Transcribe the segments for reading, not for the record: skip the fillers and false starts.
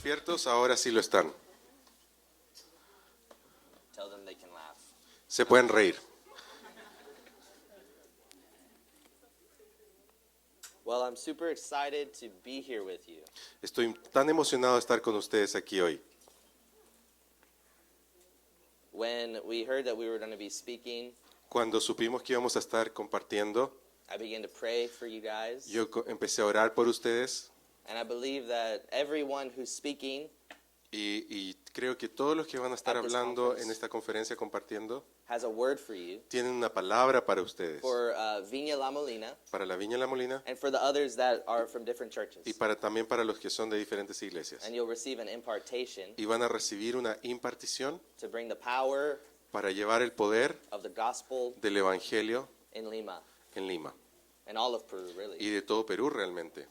despiertos? Ahora sí lo están. Tell them they can laugh. Se pueden reír. Well, I'm super excited to be here with you. Estoy tan emocionado de estar con ustedes aquí hoy. When we heard that we were going to be speaking, Cuando supimos que íbamos a estar compartiendo, I began to pray for you guys. yo empecé a orar por ustedes And I believe that everyone who's speaking y creo que todos los que van a estar At this hablando conference. en esta conferencia compartiendo has a word for you, tienen una palabra para ustedes, for Viña La Molina, para la Viña La Molina and for the others that are from different churches. y también para los que son de diferentes iglesias. And you'll receive an impartation Y van a recibir una impartición to bring the power para llevar el poder of the gospel del Evangelio in Lima, en Lima and all of Peru, really. y de todo Perú realmente.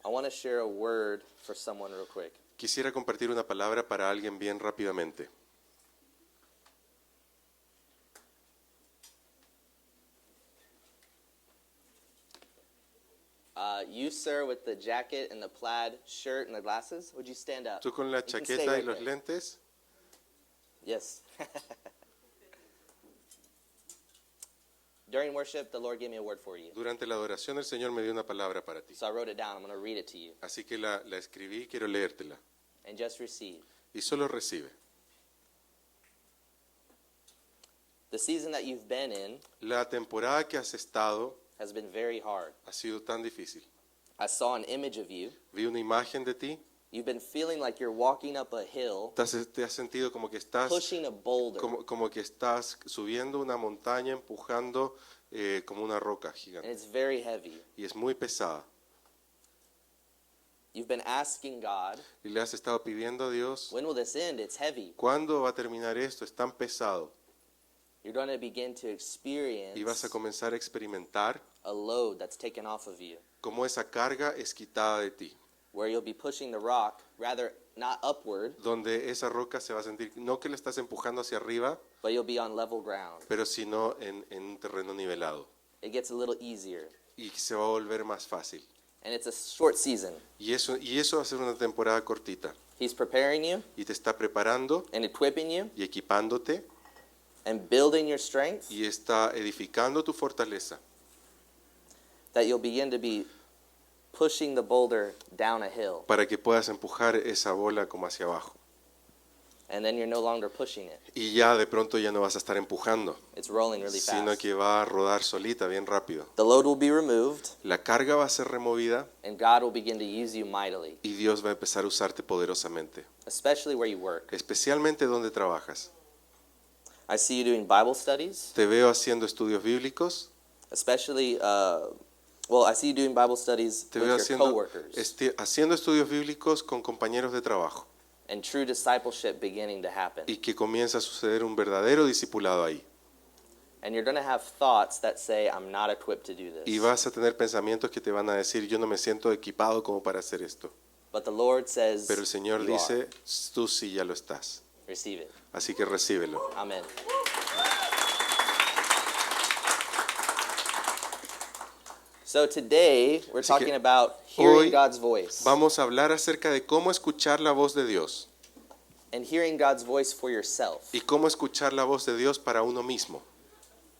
I want to share a word for someone real quick. Quisiera compartir una palabra para alguien bien rápidamente. You, sir, with the jacket and the plaid shirt and the glasses, would you stand up? Tú con la You can stay chaqueta y right los there. lentes. Yes. During worship, the Lord gave me a word for you. Durante la adoración el Señor me dio una palabra para ti. So I wrote it down. I'm going to read it to you. Así que la escribí y quiero leértela. And just receive. Y solo recibe. The season that you've been in La temporada que has estado has been very hard. ha sido tan difícil. I saw an image of you. Vi una imagen de ti. You've been feeling like you're walking up a hill, Te has sentido como que estás pushing a boulder. como que estás subiendo una montaña, empujando como una roca And gigante. it's very heavy. Y es muy pesada. You've been asking God, Y le has estado pidiendo a Dios, when will this end? It's heavy. ¿cuándo va a terminar esto? Es tan pesado. You're going to begin to experience Y vas a comenzar a experimentar a load that's taken off of you, cómo esa carga es quitada de ti. where you'll be pushing the rock, rather not upward, Donde esa roca se va a sentir, no que la estás empujando hacia arriba, but you'll be on level ground. pero sino en un terreno nivelado. It gets a little easier. Y se va a volver más fácil. And it's a short season. Y eso va a ser una temporada cortita. He's preparing you Y te está preparando and equipping you y equipándote and building your strength, y está edificando tu fortaleza that you'll begin to be pushing the boulder down a hill. para que puedas empujar esa bola como hacia abajo. And then you're no longer pushing it. Y ya de pronto ya no vas a estar empujando, It's rolling really sino fast. que va a rodar solita bien rápido. The load will be removed, La carga va a ser removida and God will begin to use you mightily, y Dios va a empezar a usarte poderosamente, especially where you work. especialmente donde trabajas. I see you doing Bible studies, Te veo haciendo estudios bíblicos, especially, I see you doing Bible studies te with veo your coworkers, haciendo estudios bíblicos con compañeros de trabajo and true discipleship beginning to happen. y que comienza a suceder un verdadero discipulado ahí. And you're going to have thoughts that say, I'm not equipped to do Y this. vas a tener pensamientos que te van a decir, yo no me siento equipado como para hacer esto. But the Lord says, Pero el Señor you dice, are. tú sí ya lo estás. Receive it. Así que recíbelo. Amen. So today, we're Así que talking about hearing hoy God's voice. Vamos a hablar acerca de cómo escuchar la voz de Dios And hearing God's voice for yourself. y cómo escuchar la voz de Dios para uno mismo.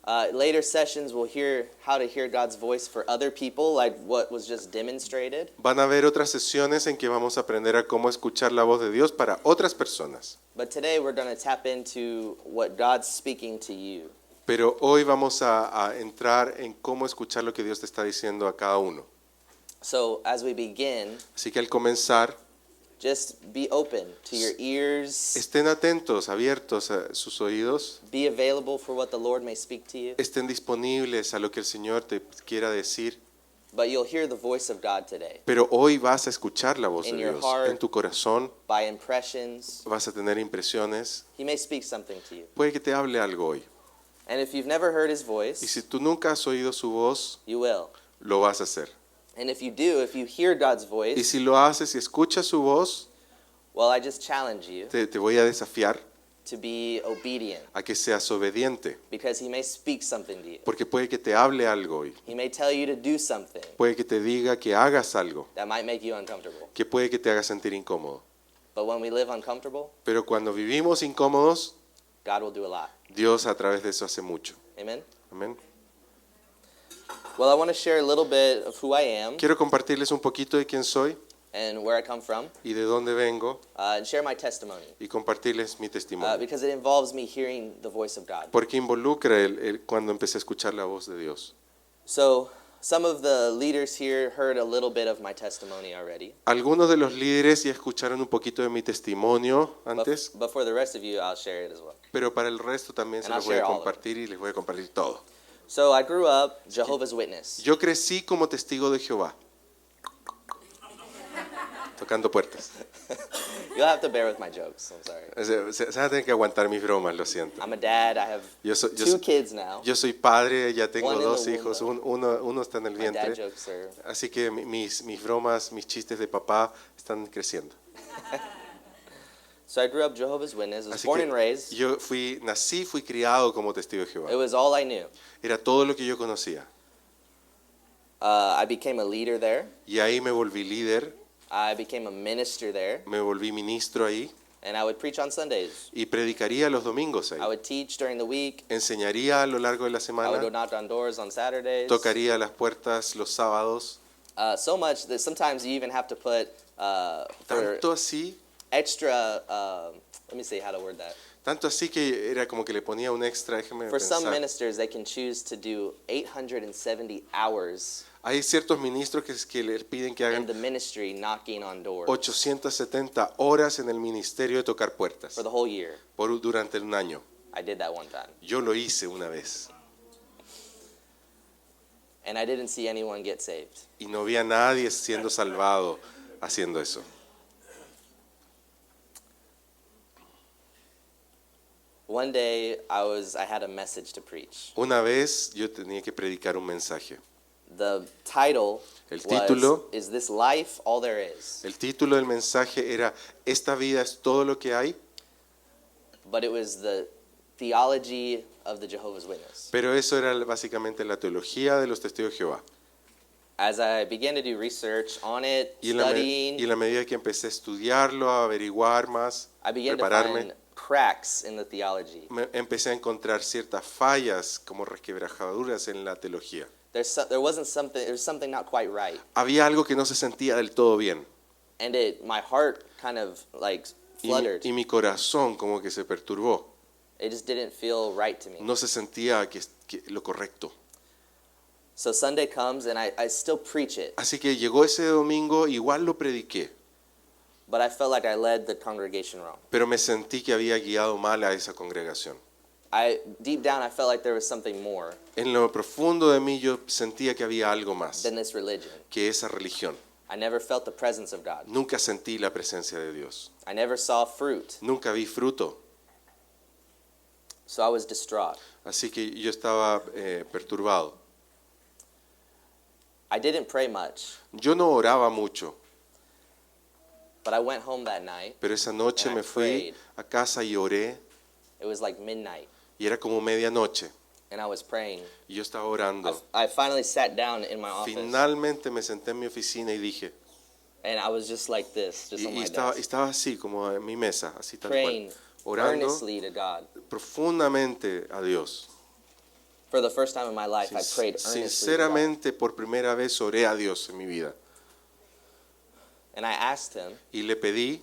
Later sessions, we'll hear how to hear God's voice for other people, like what was just demonstrated. Van a haber otras sesiones en que vamos a aprender a cómo escuchar la voz de Dios para otras personas. But today, we're going to tap into what God's speaking to you. Pero hoy vamos a entrar en cómo escuchar lo que Dios te está diciendo a cada uno. So as we begin, Así que al comenzar, just be open to your ears. estén atentos, abiertos a sus oídos, Be available for what the Lord may speak to you. estén disponibles a lo que el Señor te quiera decir. But you'll hear the voice of God today Pero hoy vas a escuchar la voz de In your Dios. heart. En tu corazón by impressions. vas a tener impresiones. He may speak something to you. Puede que te hable algo hoy. And if you've never heard his Y voice, si tú nunca has oído su voz, you will. lo vas a hacer. And if you do, if you hear God's Y voice, si lo haces y escuchas su voz, well, I just challenge you te voy a desafiar to be obedient, a que seas obediente, because he may speak something to you. porque puede que te hable algo hoy, He may tell you to do something puede que te diga que hagas algo, that might make you uncomfortable. que puede que te haga sentir incómodo. But when we live uncomfortable, Pero cuando vivimos incómodos, God will do a lot. Dios a través de eso hace mucho. Amen? Amén. Well, I want to share a little bit of who I am Quiero compartirles un poquito de quién soy and where I come from, y de dónde vengo and share my testimony, y compartirles mi testimonio. because it involves me hearing the voice of God. Porque involucra cuando empecé a escuchar la voz de Dios. So, some of the leaders here heard a little bit of my testimony already. Algunos de los líderes ya escucharon un poquito de mi testimonio antes, But for the rest of you, I'll share it as well. pero para el resto también se And I'll los voy a share all of it. compartir y les voy a compartir todo. So, I grew up Jehovah's Witness. Yo crecí como testigo de Jehová, tocando puertas. You'll have to bear with my jokes. I'm sorry. O sea, se van a tener que aguantar mis bromas, lo siento. I'm a dad. I have two kids now. Yo soy padre, ya tengo One in dos the hijos, womb. uno está en el My dad vientre. jokes are. Así que mis bromas, mis chistes de papá están creciendo. So I grew up Jehovah's Witness. I was Así born que and raised. yo fui criado como testigo de Jehová. It was all I knew. Era todo lo que yo conocía. I became a leader there. Y ahí me volví líder, I became a minister there, me volví ministro ahí and I would preach on Sundays. y predicaría los domingos ahí. I would teach during the week. Enseñaría a lo largo de la I would semana, go knock on doors on Saturdays. tocaría las puertas los sábados. So much that sometimes you even have to put for Tanto así, extra. Let me see how to word that. tanto así que era como que le ponía un extra, déjeme For some pensar. ministers, they can choose to do 870 hours Hay ciertos ministros que le piden que in hagan the ministry knocking on doors 870 horas en el ministerio de tocar puertas for the whole year. durante un año. I did that one time. Yo lo hice una vez And I didn't see anyone get saved. y no vi a nadie siendo salvado haciendo eso. One day, I had a message to preach. Una vez yo tenía que predicar un mensaje. The title El título- was, "Is this life all there is?" El título del mensaje era ¿Esta vida es todo lo que hay? But it was the theology of the Jehovah's Witness. Pero eso era básicamente la teología de los testigos de Jehová. As I began to do research on it, Y studying, en la medida que empecé a estudiarlo, a averiguar más, I began to prepararme, find cracks in the theology. empecé a encontrar ciertas fallas como resquebrajaduras en la teología. There was something not quite right, Había algo que no se sentía del todo bien. and my heart kind of like fluttered. Y mi corazón como que se perturbó. It just didn't feel right to me. No se sentía que lo correcto. So Sunday comes and I still preach it, Así que llegó ese domingo, igual lo prediqué, but I felt like I led the congregation wrong. pero me sentí que había guiado mal a esa congregación. Deep down, I felt like there was something more En lo profundo de mí yo sentía que había algo más than this religion. que esa religión. I never felt the presence of God. Nunca sentí la presencia de Dios. I never saw fruit. Nunca vi fruto. So I was distraught. Así que yo estaba perturbado. I didn't pray much, Yo no oraba mucho, but I went home that night. pero esa noche And I me fui a casa y oré It was like midnight, y era como medianoche and I was praying. y yo estaba orando. I finally sat down in my office, Finalmente me senté en mi oficina y dije, and I was just like this, just on my desk, estaba así como en mi mesa, así tal praying cual, orando earnestly to God. profundamente a Dios. For the first time in my life, I prayed earnestly to God. Sinceramente, por primera vez oré a Dios en mi vida And I asked him, y le pedí,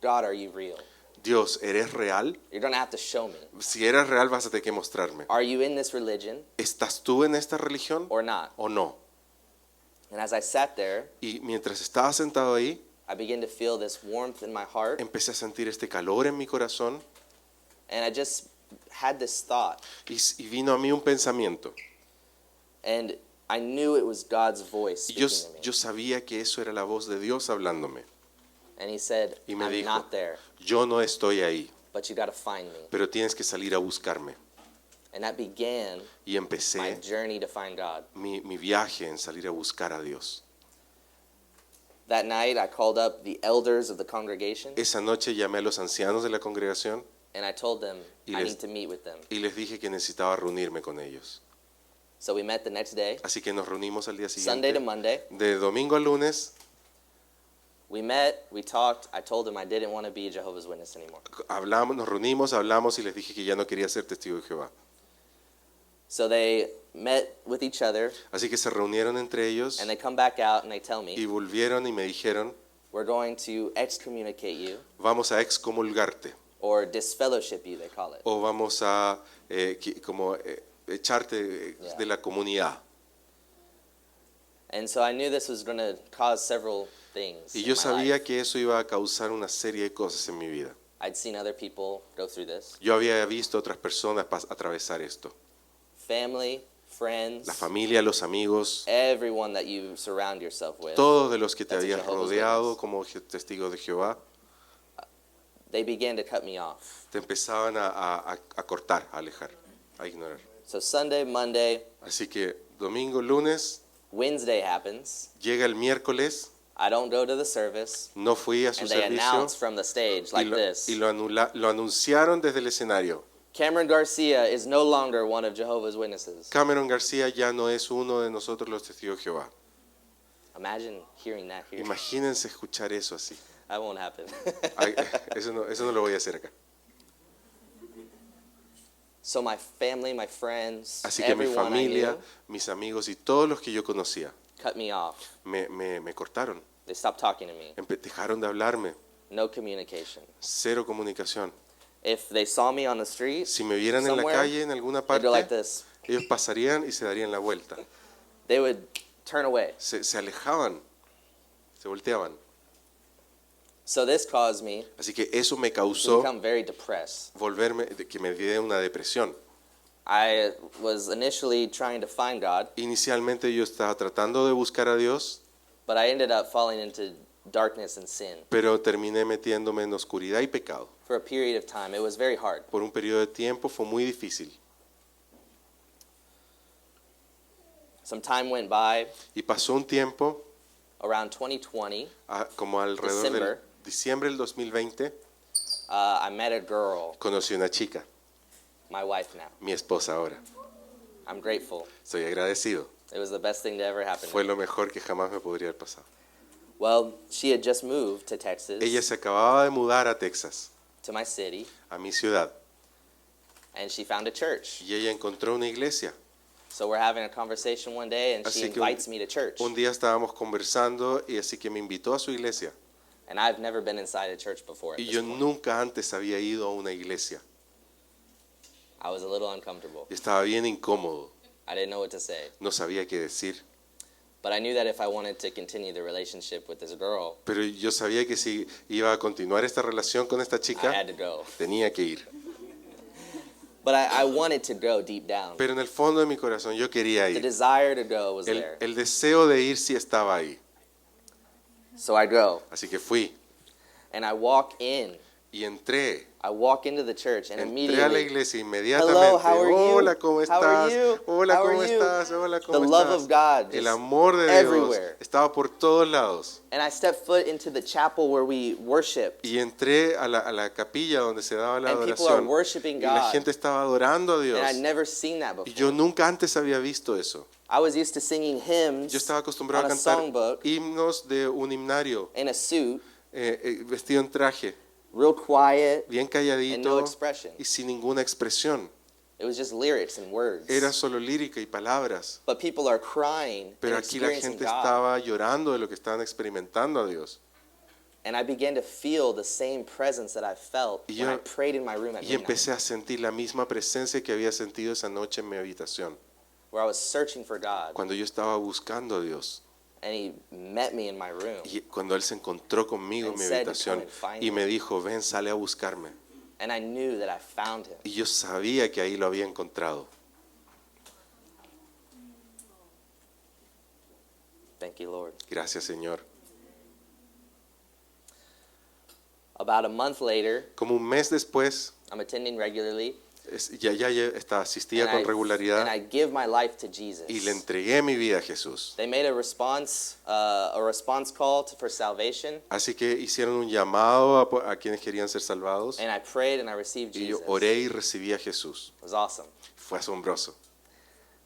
God, are you real? Dios, ¿eres real? You're going to have to show me. Si eres real vas a tener que mostrarme. Are you in this religion ¿Estás tú en esta religión or not? o no? And as I sat there, Y mientras estaba sentado ahí, I began to feel this warmth in my heart, empecé a sentir este calor en mi corazón and I just had this thought, y vino a mí un pensamiento. and I knew it was God's voice Y yo speaking to me. sabía que eso era la voz de Dios hablándome. And he said, Y me I'm dijo, not there, yo no estoy ahí, but you got to find me. pero tienes que salir a buscarme. And that began Y my empecé journey to find God. mi viaje en salir a buscar a Dios. That night, I called up the elders of the congregation, Esa noche llamé a los ancianos de la congregación and I told them Y I les- need to meet with them. y les dije que necesitaba reunirme con ellos. So we met the next day, Así que nos reunimos al día Sunday to siguiente, Monday. de domingo a lunes. We met, we talked. I told them I didn't want to be a Jehovah's Witness anymore. Hablamos, nos reunimos, hablamos y les dije que ya no quería ser testigo de Jehová. So they met with each other, Así que se reunieron entre ellos and they come back out and they tell y me, volvieron y me dijeron, we're going to excommunicate you, vamos a excomulgarte or disfellowship you, they call it. o vamos a echarte Yeah. de la comunidad. And so I knew this was going to cause several things Y in yo my sabía life. que eso iba a causar una serie de cosas en mi vida. I'd seen other people go through this. Yo había visto a otras personas atravesar esto. Family, friends, La familia, los amigos, everyone that you surround yourself with, todos de los que te That's a habías Jehovah's rodeado Witness. como testigo de Jehová, they began to cut me off. te empezaban a cortar, a alejar, a ignorar. So Sunday, Monday, Así que domingo, lunes, Wednesday happens. llega el miércoles, I don't go to the service, no fui a su and they servicio announce from the stage y like lo, this. y lo anunciaron desde el escenario. Cameron Garcia is no longer one of Jehovah's Witnesses. Cameron García ya no es uno de nosotros los testigos de Jehová. Imagine hearing that here. Imagínense escuchar eso así. That won't happen. Ay, eso no lo voy a hacer acá. So my family, my friends, Así que mi everyone I familia, knew mis amigos y todos los que yo conocía cut me off. me cortaron. They stopped talking to me. Dejaron de hablarme. No communication. Cero comunicación. If they saw me on the street, Si me vieran en la somewhere, calle, en alguna they'd go like parte, this. ellos pasarían y se darían la vuelta. They would turn away. Se alejaban, se volteaban. So this caused me Así que eso me to causó become very depressed. que me diera una depresión. I was initially trying to find God, Inicialmente yo estaba tratando de buscar a Dios, but I ended up falling into darkness and sin pero terminé metiéndome en oscuridad y pecado. for a period of time. It was very hard. Por un periodo de tiempo fue muy difícil. Some time went by, Y pasó un tiempo, around 2020, como alrededor del December. diciembre del 2020, I met a girl, conocí una chica, my wife now. mi esposa ahora. I'm grateful. Estoy agradecido. It was the best thing to ever happen to Fue me. lo mejor que jamás me podría haber pasado. Well, she had just moved to Texas, Ella se acababa de mudar a Texas, to my city, a mi ciudad, and she found a church. y ella encontró una iglesia. So we're having a conversation one day, and she Así que invites me to church. un día estábamos conversando y así que me invitó a su iglesia. And I've never been inside a church before. At Y this yo point. nunca antes había ido a una iglesia. I was a little uncomfortable. Estaba bien incómodo, I didn't know what to say. no sabía qué decir. But I knew that if I wanted to continue the relationship with this girl, Pero yo sabía que si iba a continuar esta relación con esta I chica, had to go. tenía que ir. But I wanted to go deep down. Pero en el fondo de mi corazón yo quería The ir. desire to go was there. El deseo de ir sí estaba ahí. So I go, Así que fui and I walk in. y entré. I walk into the church, and Entré a la immediately, iglesia hello, inmediatamente. how are you? Hola, ¿cómo How are estás? you? Hola, How ¿cómo are you? estás? Hola, The ¿cómo love estás? of God El just amor de Dios everywhere. estaba por todos lados. And I stepped foot into the chapel where we worshiped. Y entré a la capilla donde se daba la And people are adoración. worshiping Y la God. gente estaba adorando a Dios. And I'd never seen that Y yo before. nunca antes había visto eso. I was used to singing hymns Yo estaba acostumbrado on a a cantar songbook himnos de un himnario, in a suit, vestido en traje, real quiet, bien and no calladito expression. y sin ninguna expresión. It was just lyrics and words. Era solo lírica y palabras. But people are crying Pero and aquí la experiencing gente God. estaba llorando de lo que estaban experimentando a Dios. And I began to feel the same presence that I felt Y when I yo- prayed in my room at Y midnight, empecé a sentir la misma presencia que había sentido esa noche en mi habitación, where I was searching for God, cuando yo estaba buscando a Dios. and He met me in my room. Y cuando Él se encontró conmigo en And mi said to habitación come and find y me. me dijo, ven, sale a buscarme. And I knew that I found Him. Y yo sabía que ahí lo había encontrado. Thank you, Lord. Gracias, Señor. About a month later, Como un mes después, I'm attending regularly, asistía and con and regularidad I give my life to Jesus. y le entregué mi vida a Jesús. They made a response call for salvation, Así que hicieron un llamado a quienes querían ser salvados and I prayed and I received y yo Jesus. oré y recibí a Jesús. It was awesome. Fue asombroso.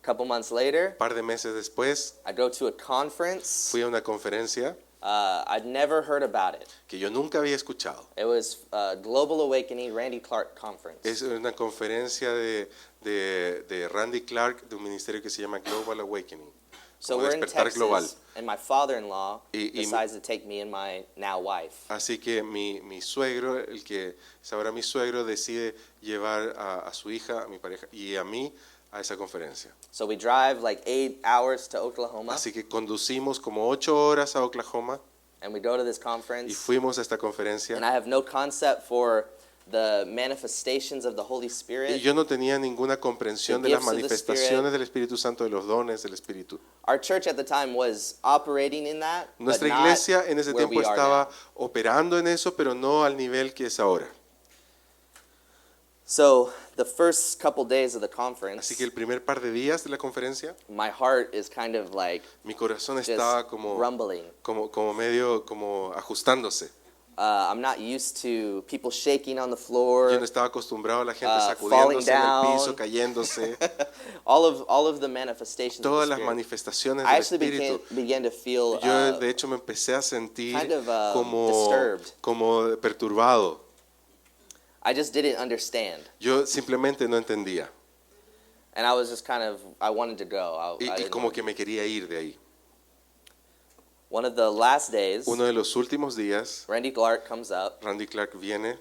A couple months later, Un par de meses después I go to a conference. fui a una conferencia I'd never heard about it. que yo nunca había escuchado. It was Global Awakening Randy Clark Conference. Es una conferencia de Randy Clark de un ministerio que se llama Global Awakening. So como we're in despertar Texas, global. and my father-in-law Y- decides to take me and my now wife. Así que mi suegro, el que es ahora mi suegro, decide llevar a su hija, a mi pareja y a mí a esa conferencia. So we drive like 8 hours to Oklahoma, Así que conducimos como 8 horas a Oklahoma and we go to this y conference. fuimos a esta And conferencia. I have no concept for the manifestations of the Holy Y Spirit. yo no tenía ninguna comprensión The de las gifts of the manifestaciones Spirit. del Espíritu Santo, de los dones del Espíritu. Our church at the time was operating in that, but Nuestra not iglesia en ese where tiempo we are estaba now. operando en eso, pero no al nivel que es ahora. So the first couple days of the Así conference, que el primer par de días de la conferencia, my heart is kind of like mi corazón just estaba como rumbling. medio como ajustándose. I'm not used to people shaking on the floor. Yo no estaba acostumbrado a la gente falling sacudiéndose en el down. piso, cayéndose. all of the manifestations of Todas the las Spirit. manifestaciones I del actually Espíritu. began to feel Yo de hecho me empecé a sentir kind of, como, disturbed. perturbado. I just didn't understand. Yo simplemente no entendía. And I was just kind of, I wanted to go. I Y didn't como want- que me quería ir de ahí. One of the last days, Uno de los últimos días, Randy Clark comes up, Randy Clark viene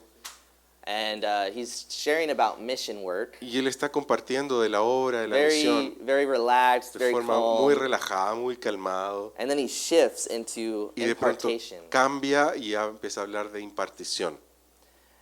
and he's sharing about mission work. y él está compartiendo de la obra, de la misión, Very relaxed, de very forma calm. muy relajada, muy calmado. And then he shifts into Y de pronto impartation. cambia y ya empieza a hablar de impartición.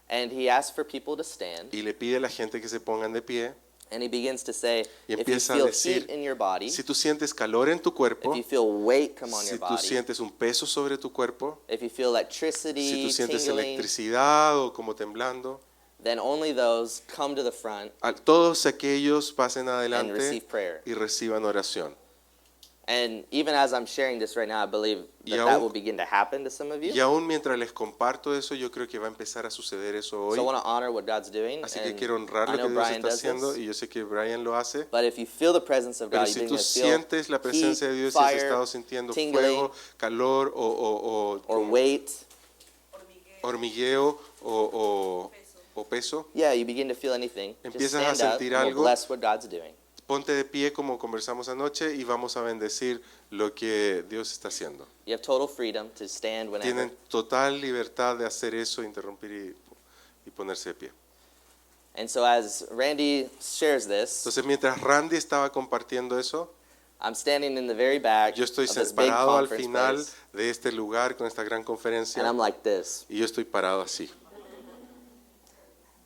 And he asks for people to stand. Y le pide a la gente que se pongan de pie. And he begins to say, Y if you empieza a feel decir, heat in your body, Si tú sientes calor en tu cuerpo, if you feel weight come on si your tú body, sientes un peso sobre tu cuerpo, if you feel si electricity tú sientes tingling, electricidad o como temblando, then only those come to the front todos aquellos pasen and adelante receive prayer. y reciban oración. And even as I'm sharing this right now, I believe Y that aún- that will begin to happen to some of you. Y aún mientras les comparto eso, yo creo que va a empezar a suceder eso hoy. So I want to honor what God's doing. Así que and quiero honrar I lo know que Dios Brian está does haciendo this. y yo sé que Brian lo hace. But if you feel the presence of Pero God, si you're tú going to feel sientes la presencia de heat, Dios y has fire, estado sintiendo tingling, fuego, calor or como weight. hormigueo o peso, Yeah, you begin to feel anything. Just Empiezas a stand up sentir and we'll algo. bless what God's doing. ponte de pie como conversamos anoche y vamos a bendecir lo que Dios está haciendo. You have total freedom to stand whenever. Tienen total libertad de hacer eso, interrumpir y ponerse de pie. And so as Randy shares this, Entonces, mientras Randy estaba compartiendo eso, I'm standing in the very back yo estoy of this big parado al conference final place, de este lugar con esta gran conferencia and I'm like this. y yo estoy parado así.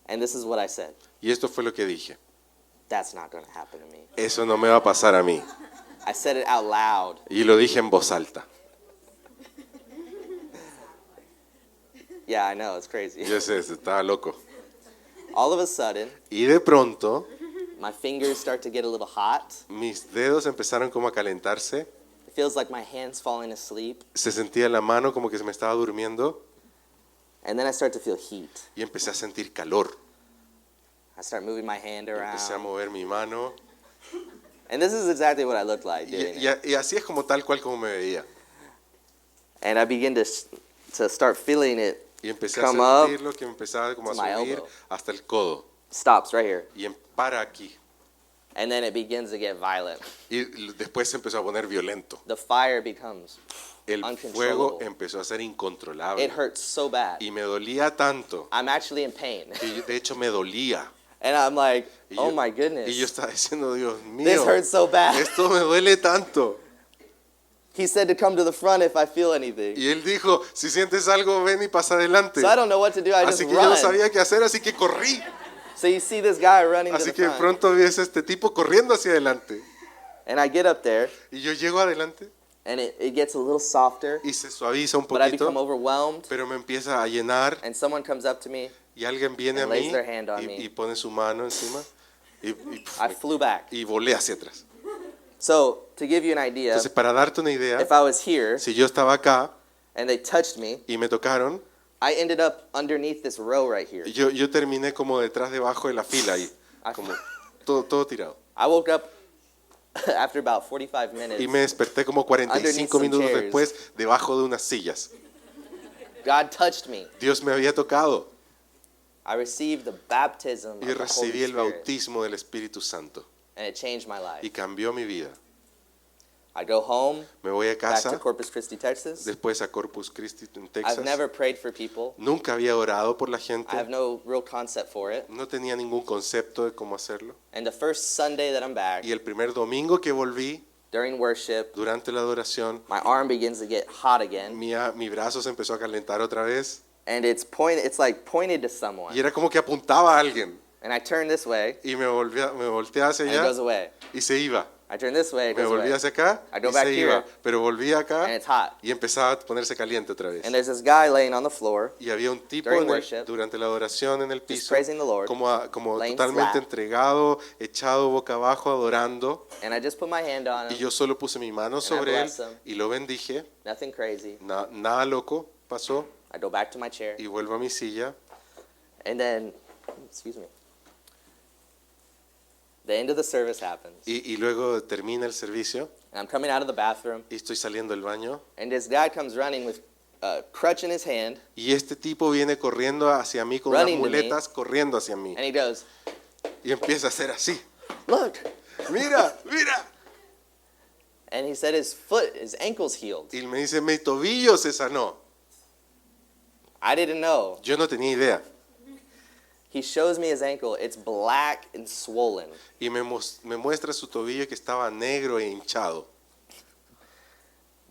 And this is what I said. Y esto fue lo que dije. That's not going to happen to me. Eso no me va a pasar a mí. I said it out loud. Y lo dije en voz alta. Yeah, I know, it's crazy. Yo sé, estaba loco. All of a sudden, Y de pronto, my fingers start to get a little hot. mis dedos empezaron como a calentarse. It feels like my hand's falling asleep. Se sentía la mano como que se me estaba durmiendo. And then I start to feel heat. Y empecé a sentir calor. I start moving my hand Empecé a around. mover mi mano. And this is exactly what I looked like doing it. Y así es como tal cual como me veía. And I begin to start feeling it. Y empecé Come a up sentirlo que me empezaba como a to my subir elbow. hasta el codo. Stops right here. Y para aquí. And then it begins to get violent. Y después se empezó a poner violento. The fire becomes El uncontrollable. fuego empezó a ser It incontrolable. hurts so bad. Y me dolía tanto. I'm actually in pain. Que de hecho me dolía. And I'm like, Y oh yo- my Y yo goodness. estaba diciendo, Dios This mío, hurts so bad. esto me duele tanto. He said to come to the front if I feel anything. Y él dijo, si sientes algo, ven y pasa adelante. So I don't know what to do. I just Así que yo no run. sabía qué hacer, así que corrí. So you see this guy running to Así the que de front. pronto ves a este tipo corriendo hacia adelante. And I get up there, Y yo llego adelante and it gets a little softer. y se suaviza un But I become poquito, overwhelmed. pero me empieza a llenar. And someone comes up to me, y alguien viene a and lays mí their hand on y me, pone su mano encima y, I flew back. y volé hacia atrás. So, to give you an idea, Entonces, para darte una idea, if I was here si yo estaba acá and they touched me, y me tocaron, I ended up underneath this row right here. yo terminé como debajo de la fila ahí, como todo tirado. I woke up after about 45 minutes. Y me desperté como Underneath 45 some minutos chairs. después debajo de unas sillas. God touched me. Dios me había tocado I received the baptism of y the Holy recibí el Spirit, bautismo del Espíritu Santo and it changed my y life. cambió mi vida. I go home, Me voy a back to casa, Corpus Christi, Texas. después a Corpus Christi en I've Texas. never prayed for people. Nunca había orado por la gente. I have no real concept for it. No tenía ningún concepto de cómo hacerlo. And the first Sunday that I'm back, Y el primer domingo que volví, during worship, durante la adoración, my arm begins to get hot again, mi brazo se empezó a calentar otra vez. and it's like pointed to someone. Y era como que apuntaba a alguien. And I turn this way, Y me volteé hacia and it goes allá away. y se iba. I turn this way, it Me goes volví away. hacia acá I go y back se here, iba. Pero volví acá and it's hot. y empezaba a ponerse caliente otra vez. And there's this guy laying on the floor, Y había un tipo during worship, durante la adoración en el just piso, praising the Lord, como laying totalmente flat. entregado, echado boca abajo, adorando. and I just put my hand on Y him. yo solo puse mi mano sobre él bless him. y lo bendije. Nothing crazy. Nada loco pasó. I go back to my chair, Y vuelvo a mi silla. and then, excuse me, the end of the service happens, Y luego termina el servicio and I'm coming out of the bathroom, y estoy saliendo del baño. and this guy comes running with a crutch in his hand, Y este tipo viene corriendo hacia mí con unas Running to me. muletas, corriendo hacia mí. and he goes, Y empieza a hacer así. "Look!" Mira, mira. And he said his ankle's healed. Y me dice, mi tobillo se sanó. I didn't know. Yo no tenía idea. He shows me his ankle. It's black and swollen. Y me muestra su tobillo que estaba negro e hinchado.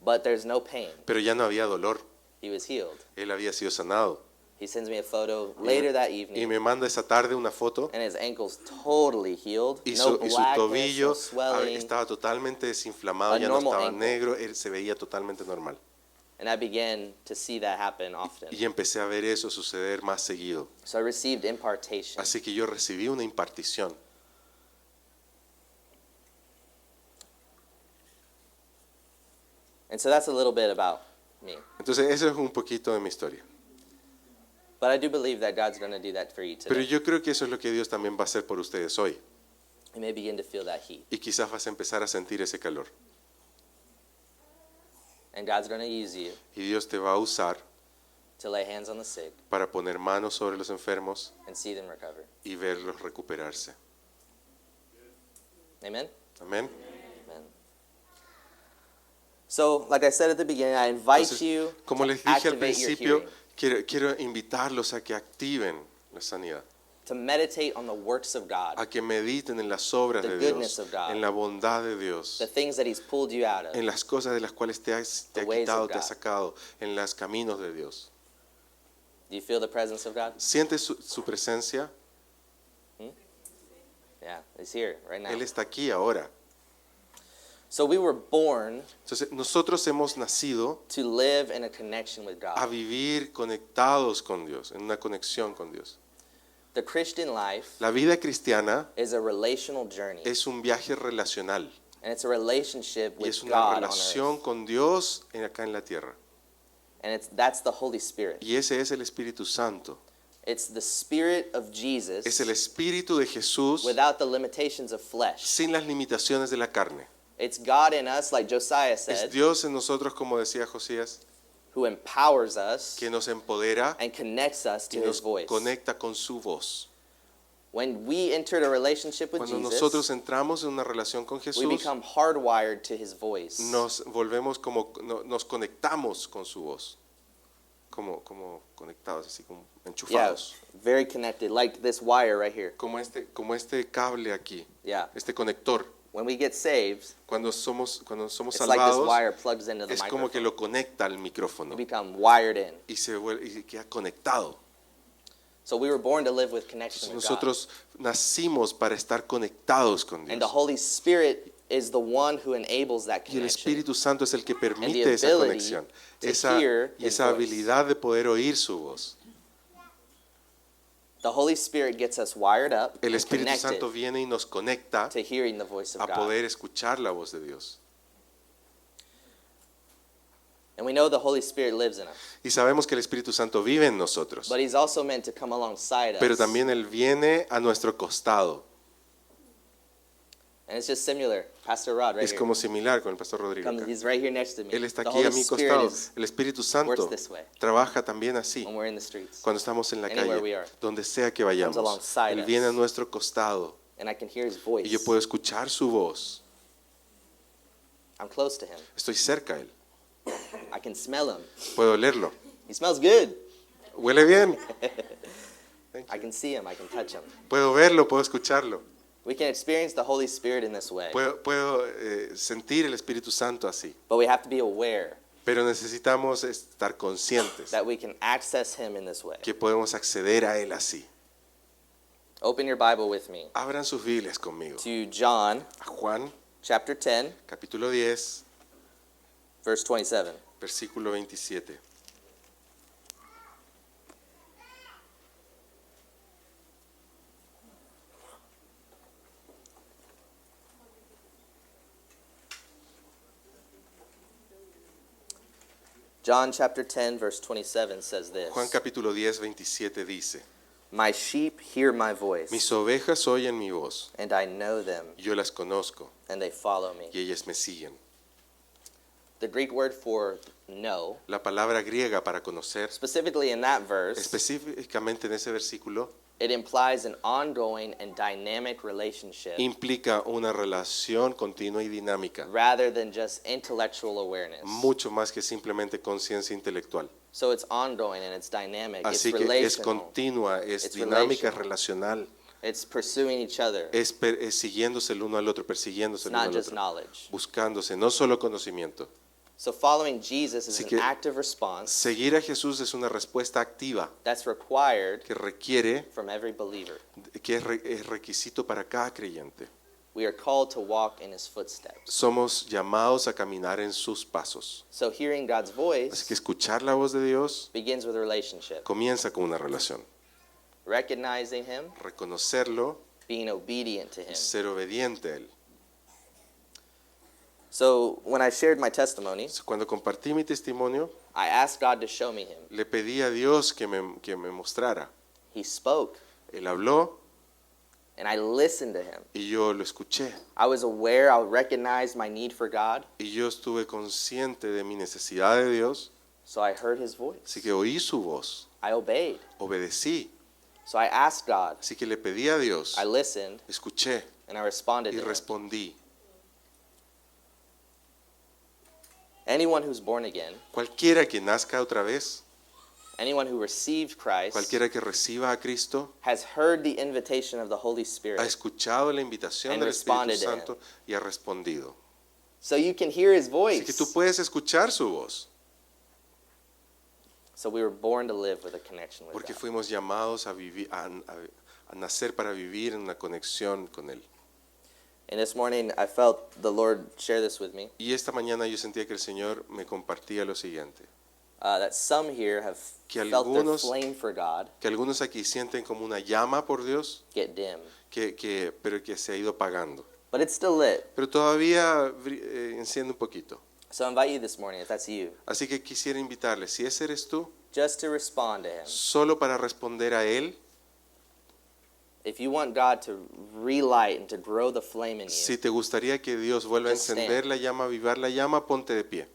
But there's no pain. Pero ya no había dolor. He was healed. Él había sido sanado. He sends me a photo later that Y evening, me manda esa tarde una foto. and his ankle's totally healed. Y No su blackness, tobillo no swelling. estaba totalmente desinflamado, A ya no normal estaba ankle. negro, él se veía totalmente normal. And I began to see that happen often. Y empecé a ver eso suceder más seguido. So I received impartation. Así que yo recibí una impartición. And so that's a little bit about me. Entonces, eso es un poquito de mi historia. But I do believe that God's going to do that for you Pero today. yo creo que eso es lo que Dios también va a hacer por ustedes hoy. You may begin to feel that heat. Y quizás vas a empezar a sentir ese calor. And God's going to use you Y Dios te va a usar to lay hands on the sick para poner manos sobre los enfermos and see them recover. y verlos recuperarse. Amen? Amén. Amen. So, like I said at the beginning, I invite Entonces, you como to les dije al activate your principio, hearing, quiero invitarlos a que activen la sanidad, to meditate on the works of God, a que mediten en las obras The de goodness Dios, of God. en la bondad de Dios, the things that He's pulled you out of. en las cosas de las cuales te ha The ways quitado, of te ha God. sacado, en los caminos de Dios. Do you feel the presence of God? ¿Sientes su presencia? Yeah, He's here right now. Él está aquí ahora. So we were born Entonces, nosotros hemos nacido to live in a connection with a God. vivir conectados con Dios, en una conexión con Dios. The Christian life La vida cristiana is a relational journey, es un viaje relacional and it's a relationship y with es una God on relación earth. con Dios acá en la tierra. And that's the Holy Spirit. Y ese es el Espíritu Santo. It's the Spirit of Jesus Es el Espíritu de Jesús without the limitations of flesh. sin las limitaciones de la carne. It's God in us, like Josiah Es said, Dios en nosotros, como decía Josías, who empowers us que nos empodera and connects us to y His nos voice. conecta con su voz. When we entered a relationship with Cuando Jesus, nosotros entramos en una relación con we Jesús, become hardwired to His voice. nos volvemos nos conectamos con su voz. Como conectados, así como Yeah, enchufados. very connected, like this wire right here. Como este cable aquí, Yeah. este conector. When we get saved, Cuando somos it's like this salvados, wire plugs into the es como que microphone. lo conecta al micrófono We become wired in. y queda conectado. So we were born to live with connection with God. Nosotros nacimos para estar conectados con And the Dios. Holy Spirit is the one who enables that Y el connection. Espíritu Santo es el que the permite esa ability conexión, to esa hear His esa voice. habilidad de poder oír su voz. The Holy Spirit gets us wired up El and Espíritu connected Santo viene y nos conecta to hearing the voice of a God. poder escuchar la voz de Dios. And we know the Holy Spirit lives in us. Y sabemos que el Espíritu Santo vive en nosotros, But he's also meant to come alongside pero us. también Él viene a nuestro costado. And it's just similar. Pastor Rod right Es here. como similar con el Pastor Rodrigo acá. He's right here next to me. Él está The aquí a Holy mi Spirit costado. is El Espíritu works Santo this way trabaja también así when we're in the streets. cuando estamos en la Anywhere we calle, are. donde sea que vayamos. alongside Él us. viene a nuestro costado And I can hear his voice. y yo puedo escuchar su voz. I'm close to him. Estoy cerca a Él. I can smell him. Puedo olerlo. He smells good. Huele bien. I can see him. I can touch him. Puedo verlo, puedo escucharlo. We can experience the Holy Spirit in this way. Puedo sentir el Espíritu Santo así. But we have to be aware Pero necesitamos estar conscientes that we can access him in this way. que podemos acceder a Él así. Open your Bible with me Abran sus Biblias conmigo. to John A Juan, chapter 10, capítulo 10, verse 27. versículo 27. John chapter 10, verse 27 says this. Juan capítulo 10, 27 dice: My sheep hear my voice, Mis ovejas oyen mi voz, and I know them, yo las conozco and they follow me. y ellas me siguen. The Greek word for know, La palabra griega para conocer, specifically in that verse, específicamente en ese versículo, it implies an ongoing and dynamic relationship implica una relación continua y dinámica, rather than just intellectual awareness. mucho más que simplemente conciencia intelectual. So it's ongoing and it's dynamic. Así It's que es relational. continua, es It's dinámica, es relational. relacional, It's pursuing each other. es siguiéndose el uno al otro, persiguiéndose It's el uno not al just otro, knowledge. buscándose, no solo conocimiento. So following Jesus is Así an que active response Seguir a Jesús es una respuesta activa that's required que requiere, from every believer. que es requisito para cada creyente. We are called to walk in his footsteps. Somos llamados a caminar en sus pasos. So hearing God's Así voice que escuchar la voz de Dios begins with a relationship. comienza con una relación. Recognizing him, Reconocerlo being obedient to him. y ser obediente a Él. So when I shared my testimony, Cuando compartí mi testimonio, I asked God to show me him. le pedí a Dios que me mostrara. He spoke, Él habló and I listened to him. y yo lo escuché. I was aware, I recognized my need for God, Y yo estuve consciente de mi necesidad de Dios, so I heard his voice. así que oí su voz, I obeyed. obedecí. So I asked God, Así que le pedí a Dios, I listened, escuché and I responded y to him. respondí. Anyone who's born again, Cualquiera que nazca otra vez, anyone who received Christ, cualquiera que reciba a Cristo, has heard the invitation of the Holy ha Spirit. escuchado la invitación And del Espíritu responded to him. Santo y ha respondido. So you can hear his Así que tú voice. puedes escuchar su voz, So we were born to live with a connection with porque God. fuimos llamados a vivir, a nacer para vivir en una conexión con Él. And this morning I felt the Lord share this with me, Y esta mañana yo sentía que el Señor me compartía lo siguiente, that some here have Que felt their algunos- flame for God que algunos aquí sienten como una llama por Dios, get dim. pero que se ha ido apagando. But it's still lit. Pero todavía enciende un poquito. So I invite you this morning, if that's you, Así que quisiera invitarle, si ese eres tú, just to respond to him. solo para responder a Él, If you want God to relight and to grow the flame in you, si te gustaría que Dios vuelva a Just stand. encender la llama, avivar la llama, ponte de pie.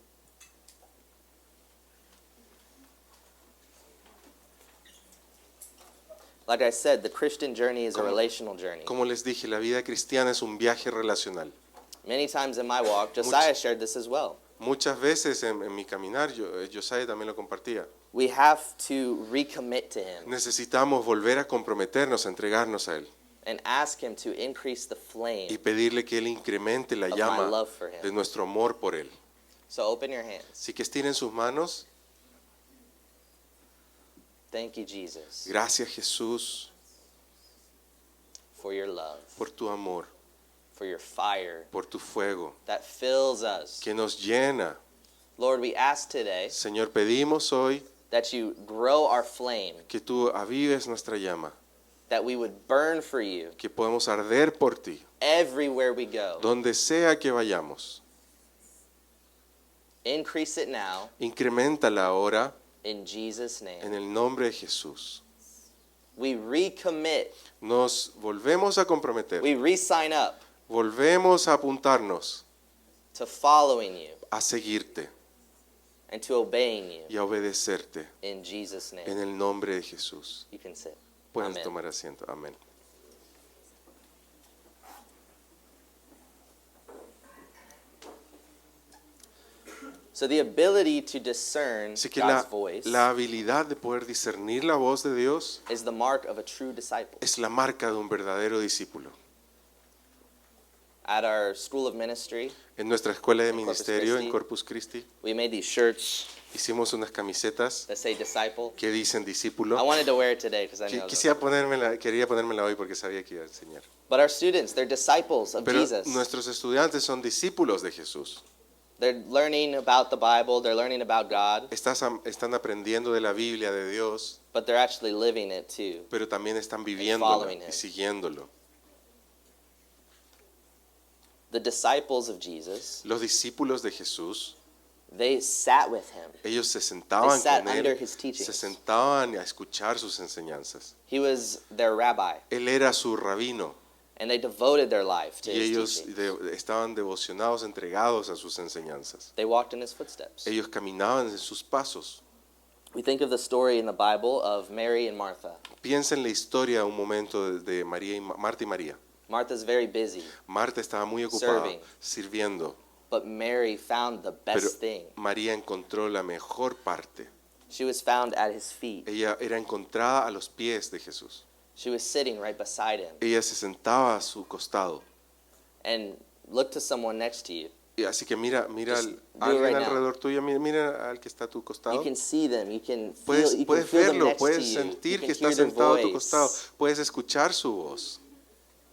like I said, the Christian journey is a Como- relational journey. Como les dije, la vida cristiana es un viaje relacional. Many times in my walk, Josiah shared this as well. Muchas veces en mi caminar, Josiah también lo compartía, We have to recommit to him necesitamos volver a comprometernos, a entregarnos a Él and ask him to increase the flame. y pedirle que Él incremente la Of my llama love for him. de nuestro amor por Él. So open your hands. Así que estiren sus manos. Thank you, Jesus, Gracias, Jesús, for your love, por tu amor, for your fire por tu fuego, that fills us. que nos llena. Lord, we ask today Señor, pedimos hoy that you grow our flame que tú avives nuestra llama, that we would burn for you que podemos arder por ti, everywhere we go. donde sea que vayamos. Increase it now Increméntala ahora in Jesus' en name. el nombre de Jesús. We recommit. Nos volvemos a comprometer, We re-sign up volvemos a apuntarnos to following you a seguirte and to obeying you y a obedecerte in Jesus' en name. el nombre de Jesús. You can sit. Pueden Amén. tomar asiento. Amén. So the ability to discern Así que God's voice la habilidad de poder discernir la voz de Dios is the mark of a true disciple. es la marca de un verdadero discípulo. At our school of ministry, En nuestra escuela de En Corpus ministerio Christi. en Corpus Christi we made these shirts hicimos unas camisetas that say disciple. que dicen I discípulo. wanted to wear it today because I know. Quería ponérmela hoy porque sabía que iba a enseñar. But our students, they're disciples of Pero Jesus. nuestros estudiantes son discípulos de Jesús. They're learning about the Bible, they're learning about God, Están aprendiendo de la Biblia de Dios, but they're actually living it too. pero también están viviéndolo following him. y siguiéndolo. The disciples of Jesus, Los discípulos de Jesús, they sat with him. ellos se sentaban They sat con under él, his teachings. se sentaban a escuchar sus enseñanzas. He was their rabbi, Él era su rabino and they devoted their life to y his ellos teaching. estaban devocionados, entregados a sus enseñanzas. They walked in his footsteps. Ellos caminaban en sus pasos. We think of the story in the Bible of Mary and Martha. Piensa en la historia un momento de Marta y María. Martha's very busy, Marta estaba muy ocupada Serving. sirviendo, but Mary found the pero best thing. María encontró la mejor parte. She was found at his feet. Ella era encontrada a los pies de Jesús. She was sitting right beside him. Ella se sentaba a su costado. And look to someone next to you. Y así que mira Just do it alguien right now. alrededor tuyo, mira al que está a tu You costado. can see them. You can feel, Puedes, you can puedes feel them verlo, next to puedes you. sentir You que can está hear their sentado a tu voice. costado, puedes escuchar su voz.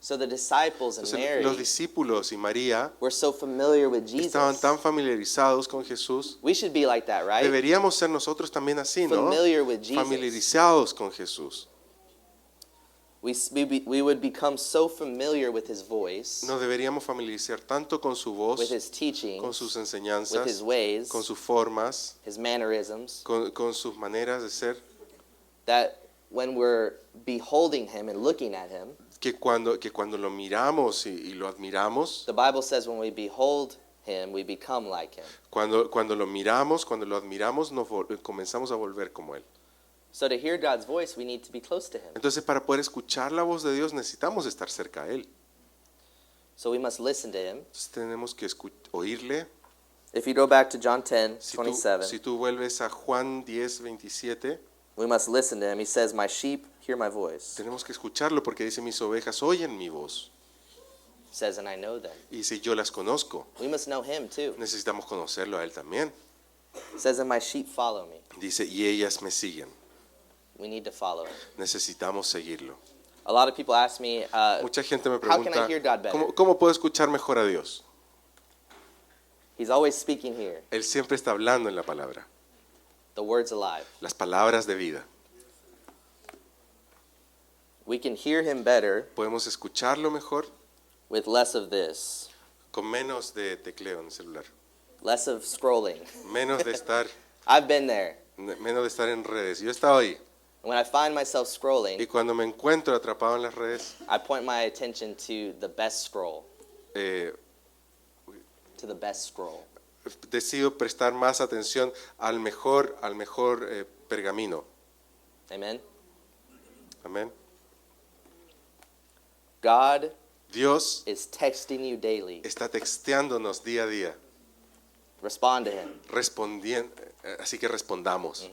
So the disciples and Entonces, los Mary discípulos y María were so familiar with estaban Jesus. tan familiarizados con Jesús. We should be like that, right? Deberíamos ser nosotros también así, ¿no? Familiar with Jesus. Familiarizados con Jesús. We would become so familiar with his voice, Nos deberíamos familiarizar tanto con su voz, with his teachings, con sus with his enseñanzas, ways, con sus formas, his mannerisms, con sus maneras de ser, that when we're beholding him and looking at him, que cuando lo miramos y lo admiramos, the Bible says when we behold him, we become like him. cuando lo miramos, cuando lo admiramos, comenzamos a volver como Él. So to hear God's voice, we need to be close to him. Entonces, para poder escuchar la voz de Dios, necesitamos estar cerca de Él. So we must listen to him. Entonces, tenemos que oírle. If you go back to John 10, Si 27, tú vuelves a Juan 10, 27, we must listen to him. He says, "My sheep hear my voice." tenemos que escucharlo porque dice, mis ovejas oyen mi voz. He says, "And I know them." Y si yo las conozco, We must know him too. necesitamos conocerlo a Él también. He says, "And my sheep follow me." Dice, y ellas me siguen. We need to follow him. Necesitamos seguirlo. A lot of people ask me, Mucha gente me how can I pregunta, hear God better? ¿cómo puedo escuchar mejor a Dios? He's always speaking here. Él siempre está hablando en la palabra, The word's alive. las palabras de vida. We can hear him better Podemos escucharlo mejor with less of this, con menos de tecleo en el celular, less of scrolling. menos de estar, I've been there. menos de estar en redes. Yo he estado ahí When I find myself y scrolling, cuando me encuentro atrapado en las redes, I point my attention to the best scroll, eh, to the best scroll. decido prestar más atención al mejor pergamino. Amen. Amén. God Dios is texting you daily. está texteándonos día a día, Respond to him. así que respondamos.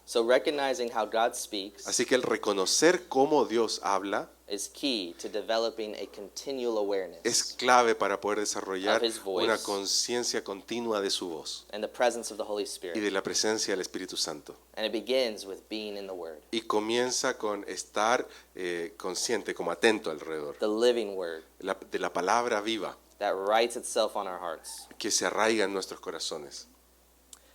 So recognizing how God speaks Así que el reconocer cómo Dios habla is key to developing a continual awareness es clave para poder desarrollar Of his voice. una conciencia continua de su voz and the presence of the Holy y Spirit. de la presencia del Espíritu Santo. And it begins with being in the Word, Y comienza con estar consciente, como atento alrededor, the living Word de la palabra viva that writes itself on our hearts. que se arraiga en nuestros corazones.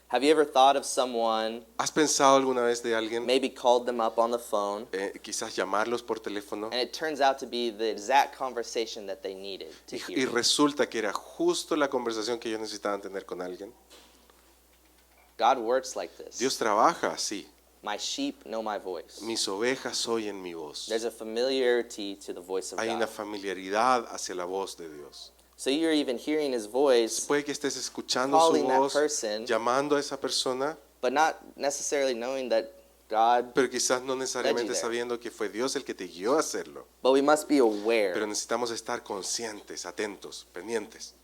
Have you ever thought of someone, ¿Has pensado alguna vez de alguien, maybe called them up on the phone, quizás llamarlos por teléfono, and it turns out to be the exact conversation that they needed to y hear? resulta que era justo la conversación que ellos necesitaban tener con alguien? God works like this. Dios trabaja así. My sheep know my voice. Mis ovejas oyen mi voz. There's a familiarity to the voice of Hay una God. familiaridad hacia la voz de Dios. So you're even hearing his voice, Puede que estés escuchando su calling that voz, person, llamando a esa persona, but not necessarily knowing that God, pero quizás no necesariamente there. sabiendo que fue Dios el que te guió a hacerlo. but we must be Pero aware. necesitamos estar conscientes, atentos, pendientes.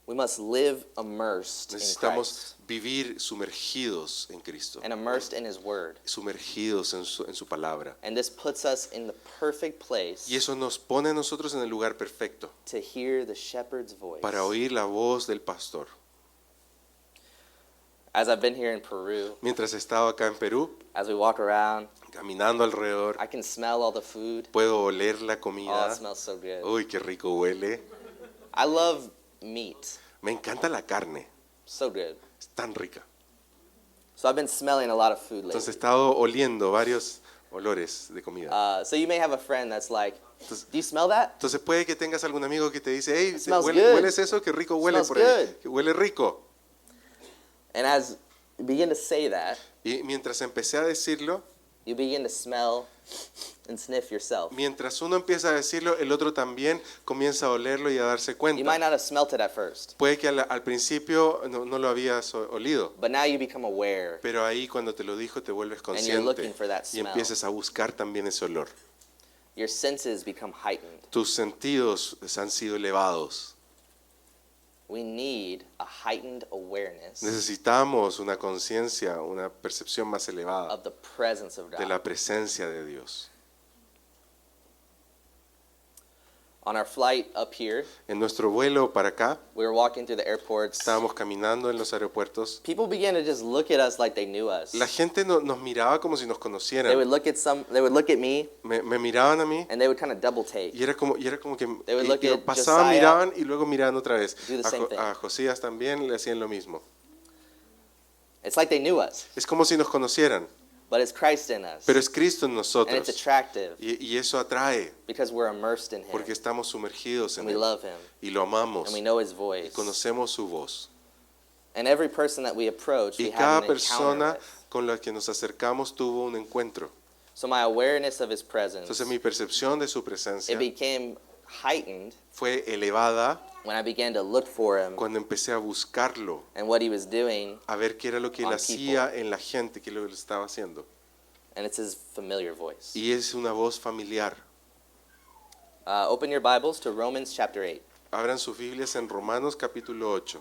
We must live immersed in Necesitamos Christ vivir sumergidos en Cristo, and immersed in his word. sumergidos en su palabra. And this puts us in the perfect place Y eso nos pone a nosotros en el lugar perfecto to hear the shepherd's voice. para oír la voz del pastor. As I've been here in Peru, Mientras estaba acá en Perú, as we walk around, caminando alrededor, I can smell all the food. puedo oler la Oh, it comida. smells so good. Uy, qué rico huele. I love meat. Me encanta la carne, So good. es tan rica. So I've been smelling a lot of food Entonces he lately. estado oliendo varios olores de comida. So you may have a friend that's like, Entonces, do you smell that? entonces puede que tengas algún amigo que te dice, hey, It smells huele- good. ¿hueles eso? Qué rico huele Smells por ahí. good. Que huele rico. And as you begin to say that, Y mientras empecé a decirlo, you begin to smell and sniff yourself. mientras uno empieza a decirlo, el otro también comienza a olerlo y a darse You cuenta. might not have smelt it at first, Puede que al principio no lo habías olido, but now you become aware. pero ahí cuando te lo dijo te vuelves And you're looking consciente for that y smell. empiezas a buscar también ese olor. Your senses become heightened. Tus sentidos han sido elevados. We need a heightened awareness Necesitamos una conciencia, una percepción más elevada of the presence of de God. la presencia de Dios. On our flight up here, En nuestro vuelo para acá, we were walking through the airports. estábamos caminando en los aeropuertos. People began to just look at us like they knew us. La gente nos miraba como si nos They would conocieran. look at me, Me miraban a mí and they would kind of double take. y era como que They would look at pasaban, Josiah, miraban y luego miraban otra vez. do the same thing. A Josías también le hacían lo mismo. It's like they knew us, Es como si nos conocieran, but it's Christ in us. pero es Cristo en And it's nosotros. attractive Y eso atrae because we're immersed in Him. porque estamos sumergidos And en we Él love Him. y lo amamos And we know His y voice. conocemos su voz. And every person that we approach, Y we have cada an encounter persona with. con la que nos acercamos tuvo un encuentro. So my awareness of His presence, Entonces mi percepción de su presencia it became heightened fue elevada when I began to look for Him cuando empecé a buscarlo, and what He was doing, a ver qué era lo que él On hacía en la gente, qué es lo que él estaba haciendo. and it's His familiar voice. Y es una voz familiar. Open your Bibles to Romans chapter 8. Abran sus Biblias en Romanos capítulo 8.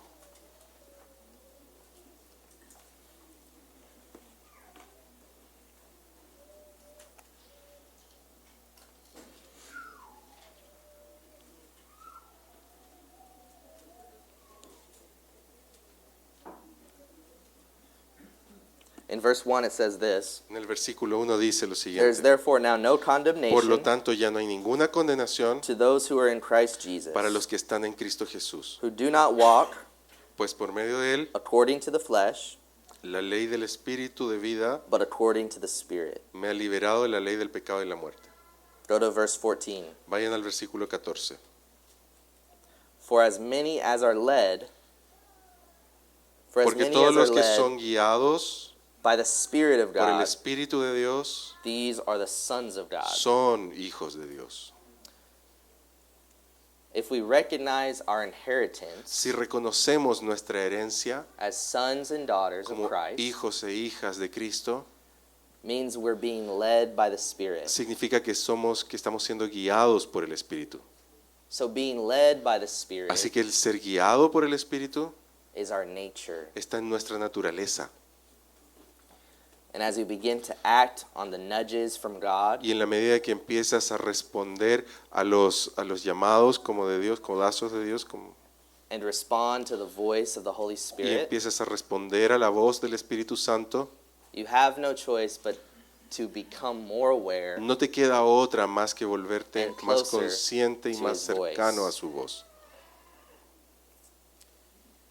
In verse 1 it says this, En el versículo 1 dice lo "There is siguiente. therefore now no Por lo condemnation tanto, ya no hay ninguna condenación to those who are in Christ Jesus, para los que están en Cristo Jesús. who do not walk Pues por medio de él, according to the flesh, la ley del Espíritu de vida but according to the Spirit." me ha liberado de la ley del pecado y la muerte. Go to verse 14. Vayan al versículo 14. For as many as are led, for as Porque many todos as los are que led son guiados by the Spirit of por el God, Espíritu de Dios these are the sons of God. son hijos de Dios. If we recognize our inheritance Si reconocemos nuestra herencia as sons and daughters of como Christ, hijos e hijas de Cristo, means we're being led by the Spirit. significa que estamos siendo guiados por el Espíritu. So being led by the Spirit Así que el ser guiado por el Espíritu is our nature. está en nuestra naturaleza. And as we begin to act on the nudges from God, Y en la medida que empiezas a responder a los llamados como de Dios, codazos de Dios, and respond to the voice of the Holy y Spirit, empiezas a responder a la voz del Espíritu Santo, you have no choice but to become more aware no te queda otra más que volverte And más closer consciente y to más his voice. cercano a su voz.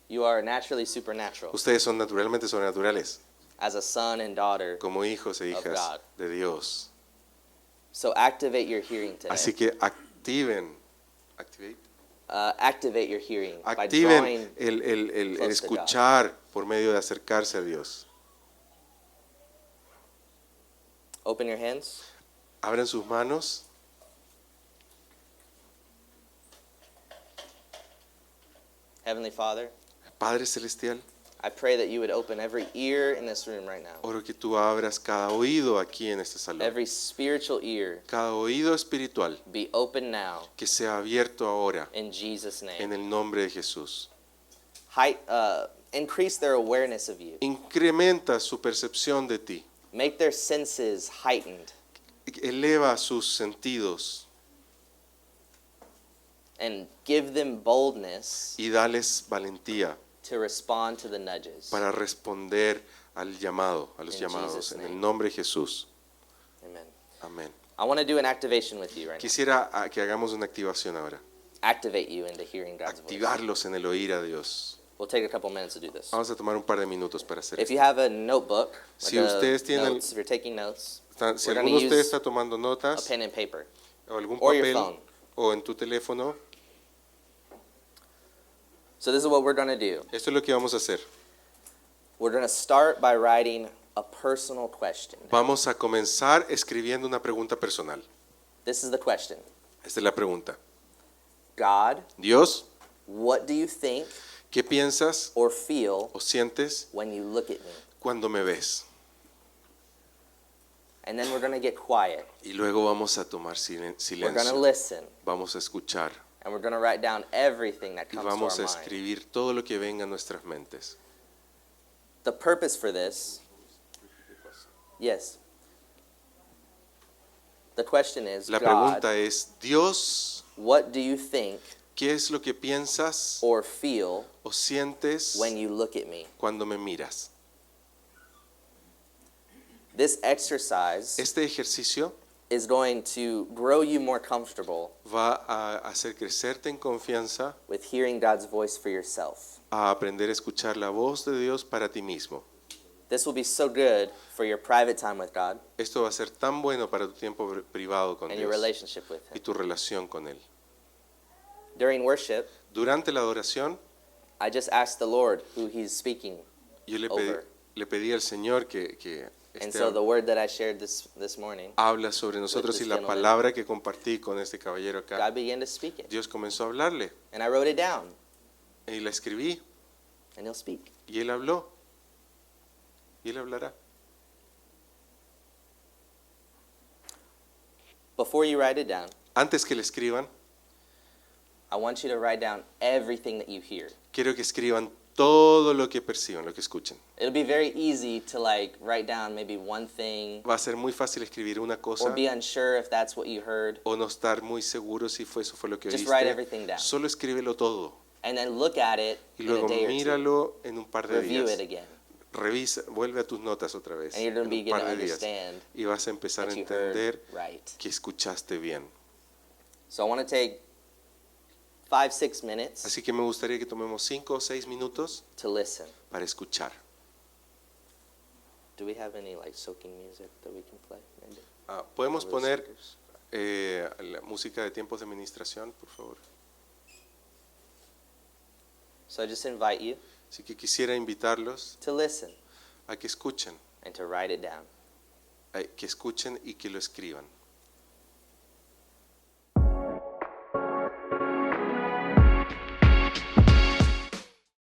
You are naturally supernatural Ustedes son naturalmente sobrenaturales, as a son and daughter. como hijos e Of hijas God. de Dios. So activate your hearing Así today. que activen Activate your hearing by activen drawing. el close to God. escuchar por medio de acercarse a Dios. Open your hands. Abran sus manos. Heavenly Father, Padre Celestial, I pray that you would open every ear in this room right now. oro que tú abras cada oído aquí en este salón. Every spiritual ear Cada oído espiritual be open now que sea abierto ahora in Jesus' name. en el nombre de Jesús. Increase their awareness of you. Incrementa su percepción de ti. Make their senses heightened Eleva sus sentidos and give them boldness y dales valentía to respond to the nudges. para responder al llamado, a los In llamados, Jesus' en name. el nombre de Jesús. Amen. Amén. I want to do an activation with you right now. Quisiera que hagamos una activación ahora. Activate you into hearing God's voice. Activarlos en el oír a Dios. We'll take a couple minutes to do this. Vamos a tomar un par de minutos para hacer If esto. you have a notebook, Si like ustedes tienen- notes, if you're taking notes, Si we're alguno gonna de ustedes use está tomando a notas pen and paper. o algún or your papel phone. o en tu teléfono, So this is what we're going to do. esto es lo que vamos a hacer. We're going to start by writing a personal question. Vamos a comenzar escribiendo una pregunta personal. This is the question. Esta es la pregunta. God, Dios, what do you think ¿qué piensas or feel o sientes when you look at me? cuando me ves? And then we're going to get quiet. Y luego vamos a tomar We're going to silencio. listen. Vamos a escuchar And we're going to write down everything that y comes vamos to a our mind. escribir todo lo que venga a nuestras mentes. The purpose for this, yes. The question is, La God, pregunta es, Dios, what do you think ¿qué es lo que piensas or feel o sientes when you look at me? cuando me miras? This exercise Este ejercicio is going to grow you more comfortable va a hacer crecerte en confianza, with hearing God's voice for yourself. a aprender a escuchar la voz de Dios para ti mismo. This will be so good for your private time with God Esto va a ser tan bueno para tu tiempo privado con and your Dios relationship with y Him. tu relación con Él. During worship, Durante la adoración, I just asked the Lord who He's speaking yo over. le pedí al Señor que And so the word that I shared this morning, habla sobre nosotros this y la gentleman. palabra que compartí con este caballero acá. God began to speak it. Dios comenzó a hablarle And I wrote it down, y la escribí and He'll speak. y Él habló y Él hablará. Before you write it down, Antes que le escriban, I want you to write down everything that you hear. quiero que escriban todo lo que perciban, lo que escuchen. It'll be very easy to write down maybe one thing Va a ser muy fácil escribir una or cosa be unsure if that's what you heard. o no estar muy seguro si eso fue lo que Just write oíste. everything down. Solo escríbelo todo And then look at it y in a luego day or two. míralo en un par de Review it días. again. Revisa, vuelve a tus notas otra vez And you're going en to un begin par to de días understand y vas a empezar a that you heard entender right. que escuchaste bien. So I want to take 5-6 minutes Así que me gustaría que tomemos 5 o 6 minutos to listen. para escuchar. Do we have any soaking music that we can play? Maybe? ¿Podemos Over the poner speakers? la música de tiempos de administración, por favor? So I just invite you Así que quisiera invitarlos to listen a que escuchen and to write it down. y que lo escriban.